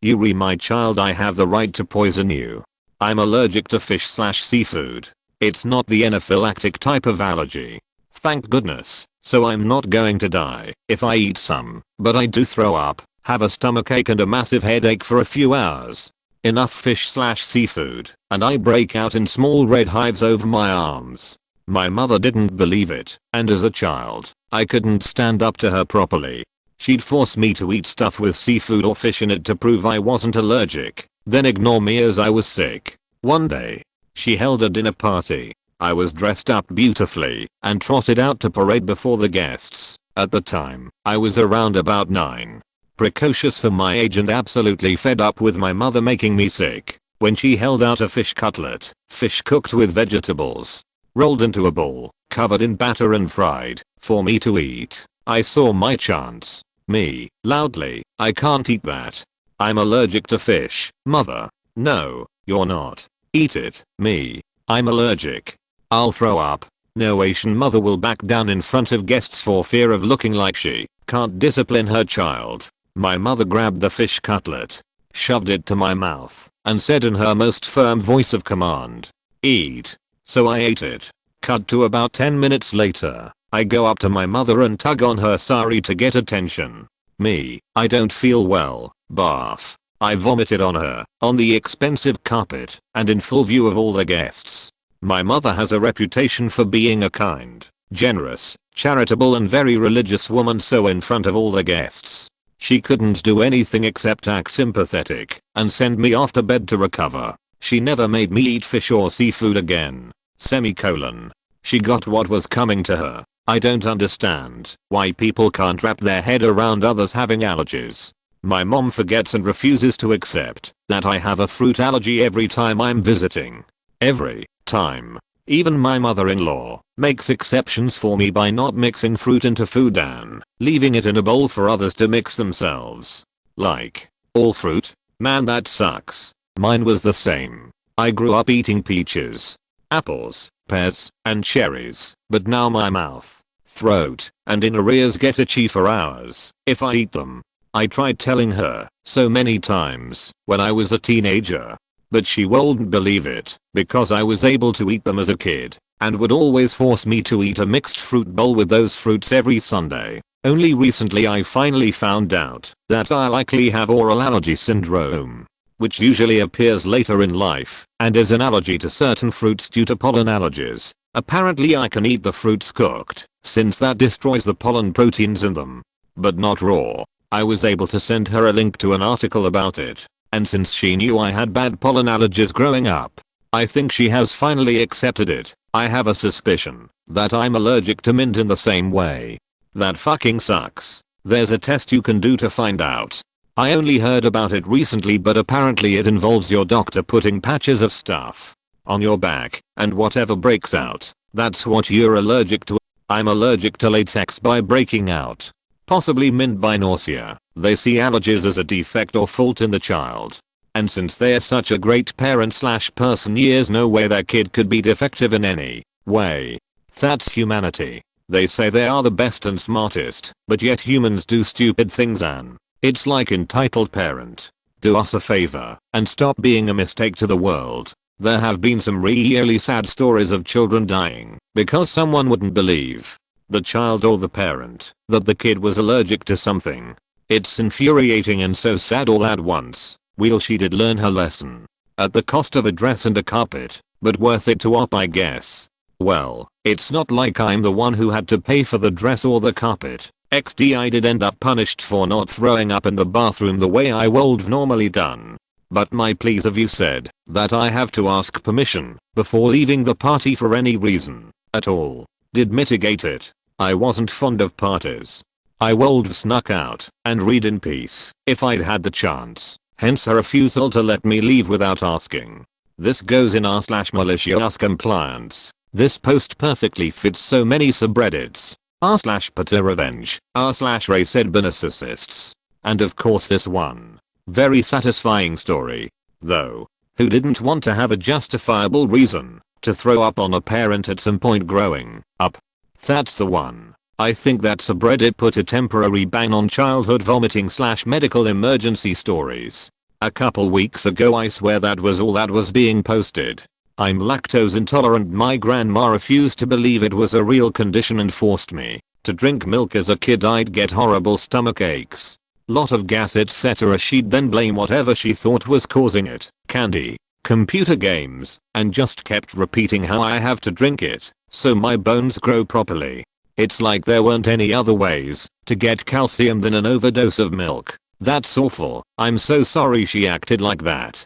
Yuri, my child, I have the right to poison you. I'm allergic to fish/seafood. It's not the anaphylactic type of allergy. Thank goodness, so I'm not going to die if I eat some, but I do throw up, have a stomachache and a massive headache for a few hours. Enough fish/seafood, and I break out in small red hives over my arms. My mother didn't believe it, and as a child, I couldn't stand up to her properly. She'd force me to eat stuff with seafood or fish in it to prove I wasn't allergic, then ignore me as I was sick. One day, she held a dinner party. I was dressed up beautifully and trotted out to parade before the guests. At the time, I was around about 9. Precocious for my age and absolutely fed up with my mother making me sick, when she held out a fish cutlet, fish cooked with vegetables, rolled into a ball, covered in batter and fried, for me to eat. I saw my chance. Me, loudly, I can't eat that. I'm allergic to fish, mother. No, you're not. Eat it. Me, I'm allergic. I'll throw up. No Asian mother will back down in front of guests for fear of looking like she can't discipline her child. My mother grabbed the fish cutlet, shoved it to my mouth, and said in her most firm voice of command, "Eat." So I ate it. Cut to about 10 minutes later. I go up to my mother and tug on her sari to get attention. Me, I don't feel well, barf. I vomited on her, on the expensive carpet, and in full view of all the guests. My mother has a reputation for being a kind, generous, charitable and very religious woman, so in front of all the guests, she couldn't do anything except act sympathetic and send me off to bed to recover. She never made me eat fish or seafood again. Semicolon. She got what was coming to her. I don't understand why people can't wrap their head around others having allergies. My mom forgets and refuses to accept that I have a fruit allergy every time I'm visiting. Every time. Even my mother-in-law makes exceptions for me by not mixing fruit into food and leaving it in a bowl for others to mix themselves. Like, all fruit? Man, that sucks. Mine was the same. I grew up eating peaches, apples, pears, and cherries, but now my mouth, throat, and inner ears get itchy for hours if I eat them. I tried telling her so many times when I was a teenager, but she wouldn't believe it because I was able to eat them as a kid and would always force me to eat a mixed fruit bowl with those fruits every Sunday. Only recently I finally found out that I likely have oral allergy syndrome, which usually appears later in life and is an allergy to certain fruits due to pollen allergies. Apparently I can eat the fruits cooked, since that destroys the pollen proteins in them, but not raw. I was able to send her a link to an article about it, and since she knew I had bad pollen allergies growing up, I think she has finally accepted it. I have a suspicion that I'm allergic to mint in the same way. That fucking sucks. There's a test you can do to find out. I only heard about it recently, but apparently it involves your doctor putting patches of stuff on your back, and whatever breaks out, that's what you're allergic to. I'm allergic to latex by breaking out. Possibly mint by nausea. They see allergies as a defect or fault in the child. And since they're such a great parent/person, there's no way their kid could be defective in any way. That's humanity. They say they are the best and smartest, but yet humans do stupid things, and it's like entitled parent. Do us a favor and stop being a mistake to the world. There have been some really sad stories of children dying because someone wouldn't believe, the child or the parent, that the kid was allergic to something. It's infuriating and so sad all at once. Well, she did learn her lesson. At the cost of a dress and a carpet, but worth it to op, I guess. Well, it's not like I'm the one who had to pay for the dress or the carpet. XD, I did end up punished for not throwing up in the bathroom the way I would've normally done. But my please have you said that I have to ask permission before leaving the party for any reason at all. Did mitigate it. I wasn't fond of parties. I would've snuck out and read in peace if I'd had the chance. Hence her refusal to let me leave without asking. This goes in r/malicious compliance. This post perfectly fits so many subreddits. r/Pata Revenge, r/Race/narcissists. And of course this one. Very satisfying story, though. Who didn't want to have a justifiable reason to throw up on a parent at some point growing up? That's the one. I think that subreddit put a temporary ban on childhood vomiting/medical emergency stories. A couple weeks ago I swear that was all that was being posted. I'm lactose intolerant. My grandma refused to believe it was a real condition and forced me to drink milk as a kid. I'd get horrible stomach aches, lot of gas etc. She'd then blame whatever she thought was causing it, candy, computer games, and just kept repeating how I have to drink it so my bones grow properly. It's like there weren't any other ways to get calcium than an overdose of milk. That's awful. I'm so sorry she acted like that.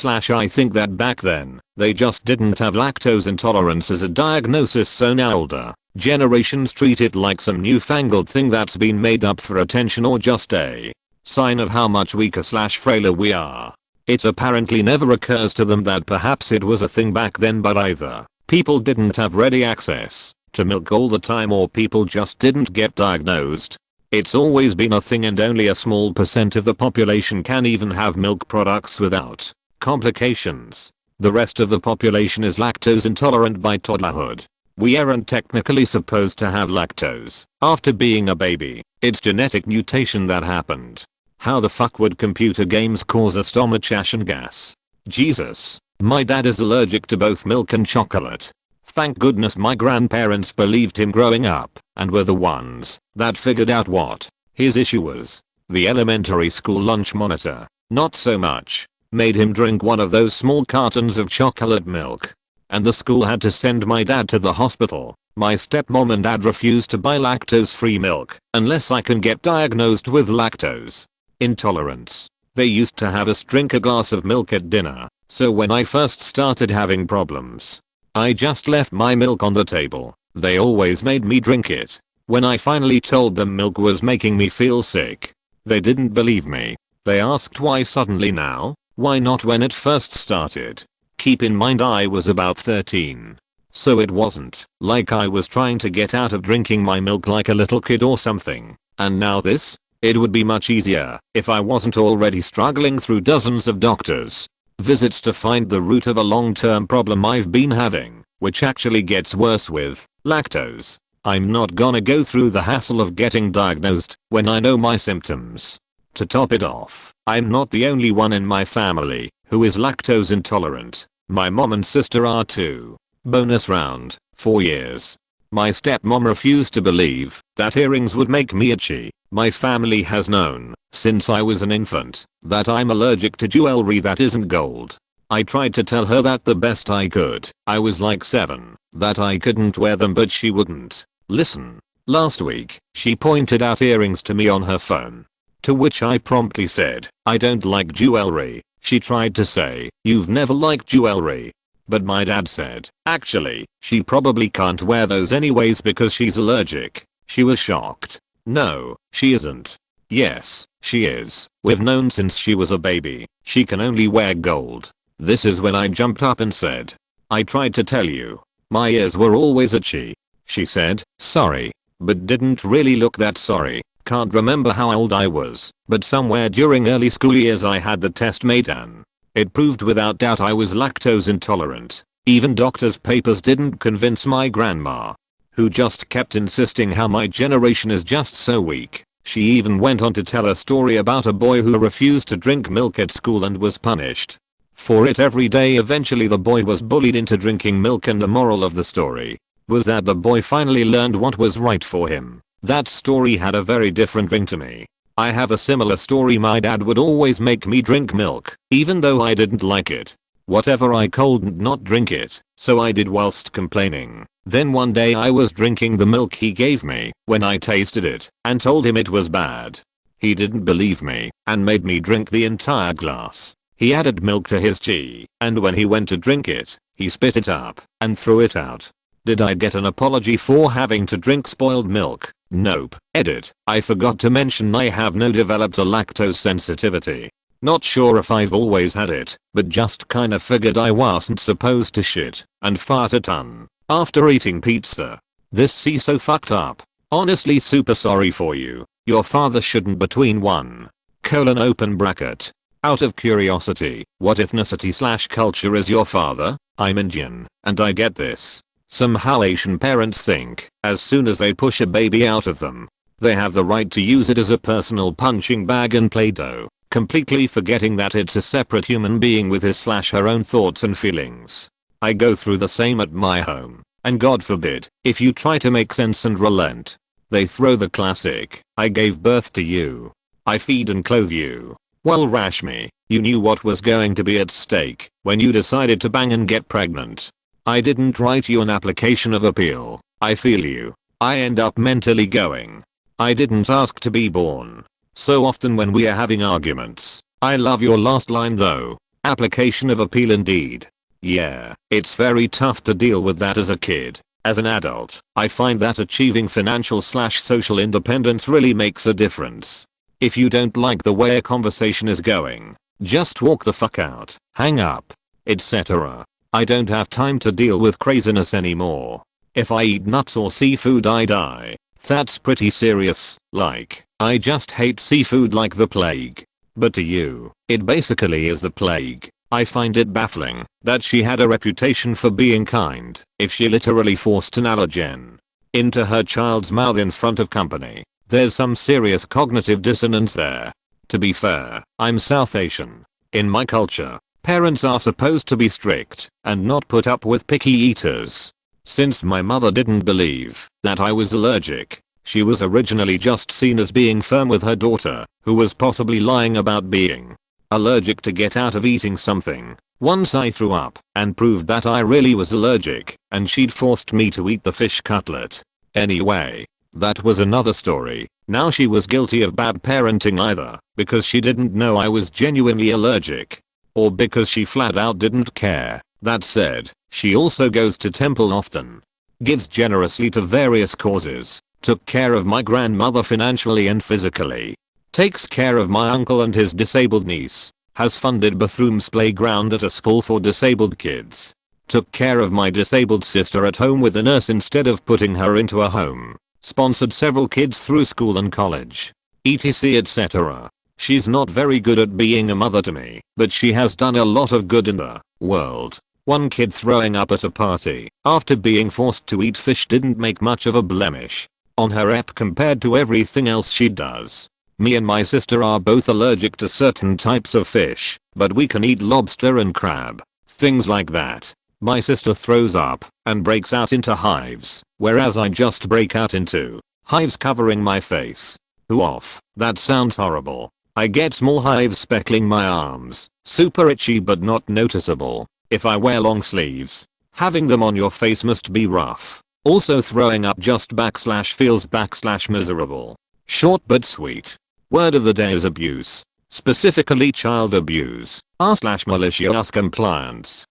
I think that back then, they just didn't have lactose intolerance as a diagnosis, so now older generations treat it like some newfangled thing that's been made up for attention or just a sign of how much weaker/frailer we are. It apparently never occurs to them that perhaps it was a thing back then, but either people didn't have ready access to milk all the time or people just didn't get diagnosed. It's always been a thing and only a small percent of the population can even have milk products without complications. The rest of the population is lactose intolerant by toddlerhood. We aren't technically supposed to have lactose after being a baby. It's genetic mutation that happened. How the fuck would computer games cause a stomach ache and gas? Jesus. My dad is allergic to both milk and chocolate. Thank goodness my grandparents believed him growing up and were the ones that figured out what his issue was. The elementary school lunch monitor, not so much, made him drink one of those small cartons of chocolate milk. And the school had to send my dad to the hospital. My stepmom and dad refused to buy lactose-free milk unless I can get diagnosed with lactose intolerance. They used to have us drink a glass of milk at dinner, so when I first started having problems, I just left my milk on the table. They always made me drink it. When I finally told them milk was making me feel sick, they didn't believe me. They asked why suddenly now, why not when it first started. Keep in mind I was about 13. So it wasn't like I was trying to get out of drinking my milk like a little kid or something. And now this? It would be much easier if I wasn't already struggling through dozens of doctors' visits to find the root of a long-term problem I've been having, which actually gets worse with lactose. I'm not gonna go through the hassle of getting diagnosed when I know my symptoms. To top it off, I'm not the only one in my family who is lactose intolerant. My mom and sister are too. Bonus round, 4 years. My stepmom refused to believe that earrings would make me itchy. My family has known, since I was an infant, that I'm allergic to jewelry that isn't gold. I tried to tell her that the best I could, I was like 7, that I couldn't wear them, but she wouldn't listen. Last week, she pointed out earrings to me on her phone. To which I promptly said, I don't like jewelry. She tried to say, you've never liked jewelry. But my dad said, actually, she probably can't wear those anyways because she's allergic. She was shocked. No, she isn't. Yes, she is. We've known since she was a baby. She can only wear gold. This is when I jumped up and said, I tried to tell you. My ears were always itchy. She said, sorry, but didn't really look that sorry. Can't remember how old I was, but somewhere during early school years I had the test made and it proved without doubt I was lactose intolerant. Even doctor's papers didn't convince my grandma, who just kept insisting how my generation is just so weak. She even went on to tell a story about a boy who refused to drink milk at school and was punished for it every day. Eventually the boy was bullied into drinking milk, and the moral of the story was that the boy finally learned what was right for him. That story had a very different ring to me. I have a similar story. My dad would always make me drink milk, even though I didn't like it. Whatever I couldn't not drink it, so I did whilst complaining. Then one day I was drinking the milk he gave me when I tasted it and told him it was bad. He didn't believe me and made me drink the entire glass. He added milk to his tea, and when he went to drink it, he spit it up and threw it out. Did I get an apology for having to drink spoiled milk? Nope. Edit. I forgot to mention I have no developed a lactose sensitivity. Not sure if I've always had it, but just kinda figured I wasn't supposed to shit and fart a ton after eating pizza. This so fucked up. Honestly super sorry for you. Your father shouldn't between open bracket. Out of curiosity, what ethnicity/culture is your father? I'm Indian, and I get this. Somehow Asian parents think, as soon as they push a baby out of them, they have the right to use it as a personal punching bag and play-doh. completely forgetting that it's a separate human being with his/her own thoughts and feelings. I go through the same at my home, and God forbid, if you try to make sense and relent, they throw the classic, "I gave birth to you. I feed and clothe you." Well, Rashmi, you knew what was going to be at stake when you decided to bang and get pregnant. I didn't write you an application of appeal. I feel you. I end up mentally going, I didn't ask to be born. So often when we are having arguments. I love your last line though. Application of appeal indeed. Yeah, it's very tough to deal with that as a kid. As an adult, I find that achieving financial/social independence really makes a difference. If you don't like the way a conversation is going, just walk the fuck out, hang up, etc. I don't have time to deal with craziness anymore. If I eat nuts or seafood I die. That's pretty serious, like, I just hate seafood like the plague. But to you, it basically is the plague. I find it baffling that she had a reputation for being kind if she literally forced an allergen into her child's mouth in front of company. There's some serious cognitive dissonance there. To be fair, I'm South Asian. In my culture, parents are supposed to be strict and not put up with picky eaters. Since my mother didn't believe that I was allergic, she was originally just seen as being firm with her daughter, who was possibly lying about being allergic to get out of eating something. Once I threw up and proved that I really was allergic, and she'd forced me to eat the fish cutlet. Anyway, that was another story. Now she was guilty of bad parenting either because she didn't know I was genuinely allergic, or because she flat out didn't care. That said, she also goes to temple often, gives generously to various causes, took care of my grandmother financially and physically, takes care of my uncle and his disabled niece, has funded bathrooms playground at a school for disabled kids, took care of my disabled sister at home with a nurse instead of putting her into a home, sponsored several kids through school and college, etc etc. She's not very good at being a mother to me, but she has done a lot of good in the world. One kid throwing up at a party after being forced to eat fish didn't make much of a blemish on her app compared to everything else she does. Me and my sister are both allergic to certain types of fish, but we can eat lobster and crab, things like that. My sister throws up and breaks out into hives, whereas I just break out into hives covering my face. Off. That sounds horrible. I get small hives speckling my arms, super itchy but not noticeable. If I wear long sleeves, having them on your face must be rough. Also throwing up just / feels / miserable. Short but sweet. Word of the day is abuse. Specifically child abuse. r/malicious compliance.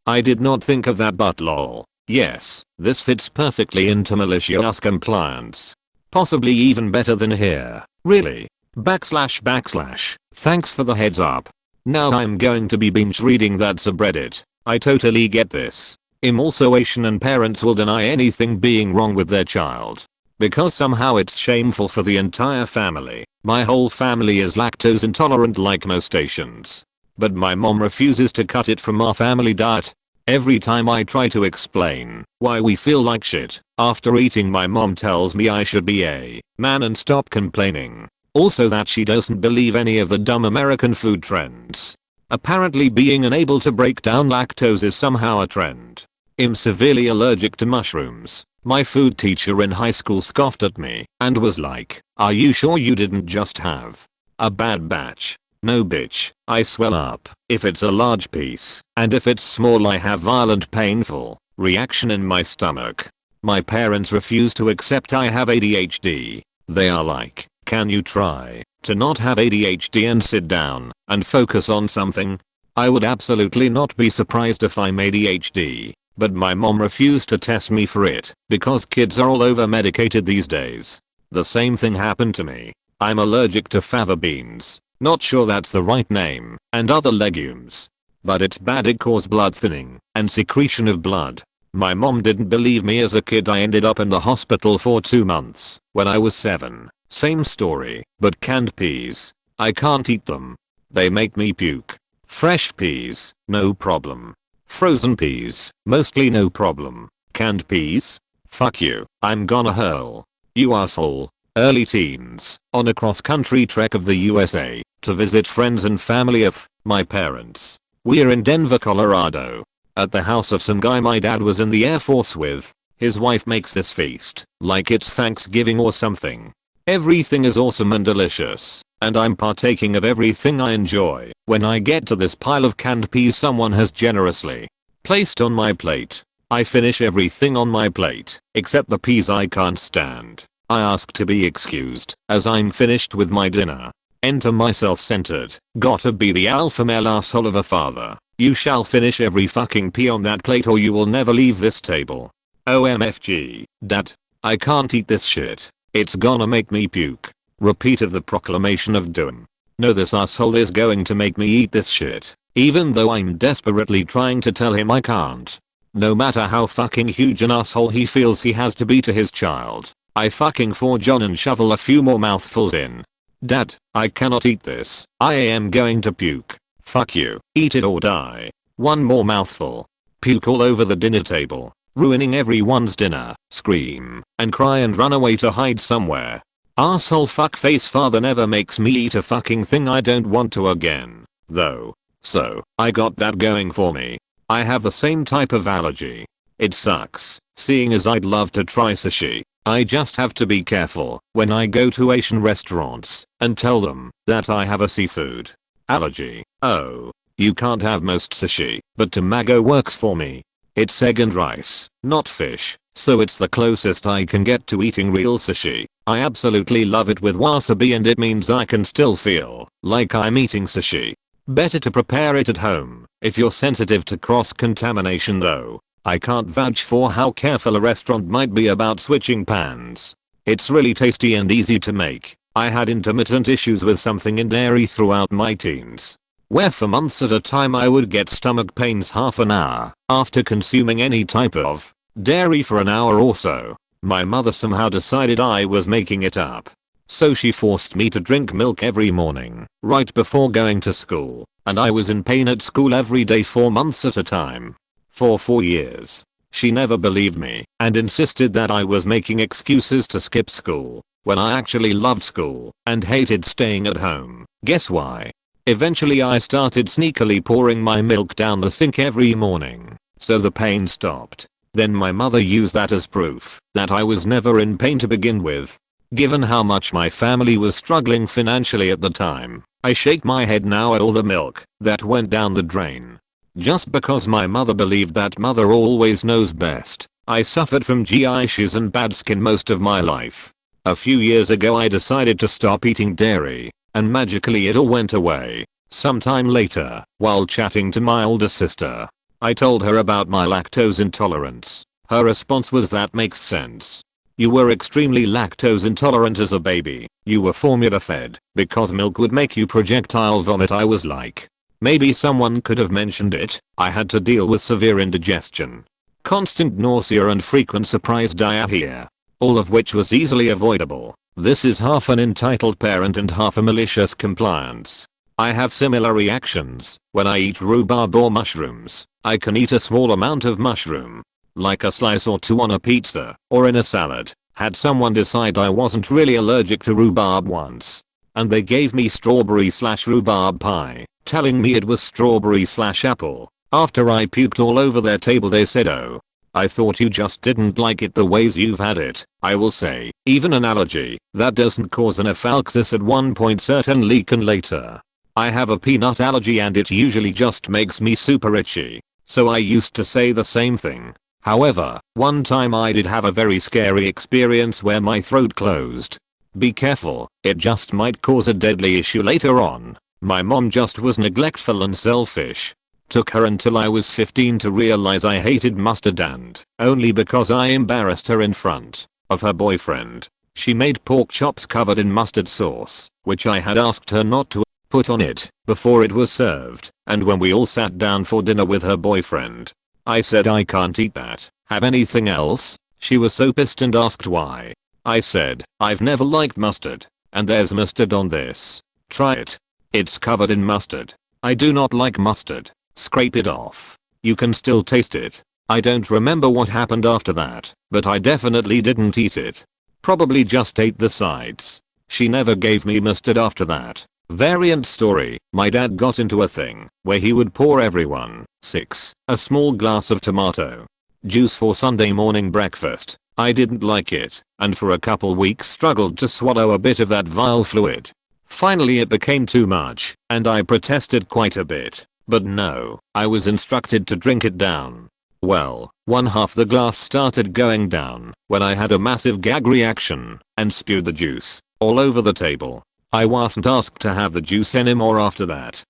I did not think of that but lol. Yes, this fits perfectly into malicious compliance. Possibly even better than here. Really. / Thanks for the heads up. Now I'm going to be binge reading that subreddit. I totally get this. I'm also Asian and parents will deny anything being wrong with their child because somehow it's shameful for the entire family. My whole family is lactose intolerant like most Asians. But my mom refuses to cut it from our family diet. Every time I try to explain why we feel like shit after eating, my mom tells me I should be a man and stop complaining. Also that she doesn't believe any of the dumb American food trends. Apparently being unable to break down lactose is somehow a trend. I'm severely allergic to mushrooms. My food teacher in high school scoffed at me and was like, "Are you sure you didn't just have a bad batch?" No bitch, I swell up if it's a large piece, and if it's small I have violent painful reaction in my stomach. My parents refuse to accept I have ADHD. They are like, "Can you try to not have ADHD and sit down and focus on something?" I would absolutely not be surprised if I'm ADHD, but my mom refused to test me for it because kids are all over medicated these days. The same thing happened to me. I'm allergic to fava beans, not sure that's the right name, and other legumes. But it's bad, it causes blood thinning and secretion of blood. My mom didn't believe me as a kid. I ended up in the hospital for 2 months when I was 7. Same story, but canned peas. I can't eat them. They make me puke. Fresh peas, no problem. Frozen peas, mostly no problem. Canned peas? Fuck you, I'm gonna hurl you asshole. Early teens, on a cross-country trek of the USA, to visit friends and family of my parents. We're in Denver, Colorado. At the house of some guy my dad was in the Air Force with. His wife makes this feast like it's Thanksgiving or something. Everything is awesome and delicious, and I'm partaking of everything I enjoy. When I get to this pile of canned peas someone has generously placed on my plate, I finish everything on my plate, except the peas I can't stand. I ask to be excused, as I'm finished with my dinner. Enter my self-centered, gotta be the alpha male asshole of a father. You shall finish every fucking pea on that plate or you will never leave this table. OMFG, Dad. I can't eat this shit. It's gonna make me puke. Repeated the proclamation of doom. No, this asshole is going to make me eat this shit. Even though I'm desperately trying to tell him I can't. No matter how fucking huge an asshole he feels he has to be to his child. I fucking forge on and shovel a few more mouthfuls in. Dad, I cannot eat this. I am going to puke. Fuck you. Eat it or die. One more mouthful. Puke all over the dinner table. Ruining everyone's dinner. Scream and cry and run away to hide somewhere. Arsehole fuckface father never makes me eat a fucking thing I don't want to again. Though. So, I got that going for me. I have the same type of allergy. It sucks, seeing as I'd love to try sushi. I just have to be careful when I go to Asian restaurants and tell them that I have a seafood allergy. Oh, you can't have most sushi, but tamago works for me. It's egg and rice, not fish, so it's the closest I can get to eating real sushi. I absolutely love it with wasabi and it means I can still feel like I'm eating sushi. Better to prepare it at home if you're sensitive to cross-contamination though. I can't vouch for how careful a restaurant might be about switching pans. It's really tasty and easy to make. I had intermittent issues with something in dairy throughout my teens, where for months at a time I would get stomach pains half an hour after consuming any type of dairy for an hour or so. My mother somehow decided I was making it up. So she forced me to drink milk every morning, right before going to school, and I was in pain at school every day for months at a time. For 4 years. She never believed me and insisted that I was making excuses to skip school when I actually loved school and hated staying at home. Guess why? Eventually I started sneakily pouring my milk down the sink every morning, so the pain stopped. Then my mother used that as proof that I was never in pain to begin with. Given how much my family was struggling financially at the time, I shake my head now at all the milk that went down the drain. Just because my mother believed that mother always knows best. I suffered from GI issues and bad skin most of my life. A few years ago I decided to stop eating dairy, and magically it all went away. Sometime later, while chatting to my older sister, I told her about my lactose intolerance. Her response was, that makes sense. You were extremely lactose intolerant as a baby. You were formula fed because milk would make you projectile vomit. I was like, maybe someone could have mentioned it. I had to deal with severe indigestion, constant nausea and frequent surprise diarrhea, all of which was easily avoidable. This is half an entitled parent and half a malicious compliance. I have similar reactions when I eat rhubarb or mushrooms. I can eat a small amount of mushroom, like a slice or two on a pizza or in a salad. Had someone decide I wasn't really allergic to rhubarb once, and they gave me strawberry/rhubarb pie, telling me it was strawberry/apple. After I puked all over their table they said, "Oh, I thought you just didn't like it the ways you've had it." I will say, even an allergy that doesn't cause anaphylaxis at one point certainly can later. I have a peanut allergy and it usually just makes me super itchy, so I used to say the same thing. However, one time I did have a very scary experience where my throat closed. Be careful, it just might cause a deadly issue later on. My mom just was neglectful and selfish. Took her until I was 15 to realize I hated mustard, and only because I embarrassed her in front of her boyfriend. She made pork chops covered in mustard sauce, which I had asked her not to put on it before it was served, and when we all sat down for dinner with her boyfriend, I said I can't eat that. Have anything else? She was so pissed and asked why. I said, I've never liked mustard, and there's mustard on this. Try it. It's covered in mustard. I do not like mustard. Scrape it off. You can still taste it. I don't remember what happened after that, but I definitely didn't eat it. Probably just ate the sides. She never gave me mustard after that. Variant story, my dad got into a thing where he would pour everyone, a small glass of tomato juice for Sunday morning breakfast. I didn't like it, and for a couple weeks struggled to swallow a bit of that vile fluid. Finally it became too much, and I protested quite a bit. But no, I was instructed to drink it down. Well, one half the glass started going down when I had a massive gag reaction and spewed the juice all over the table. I wasn't asked to have the juice anymore after that.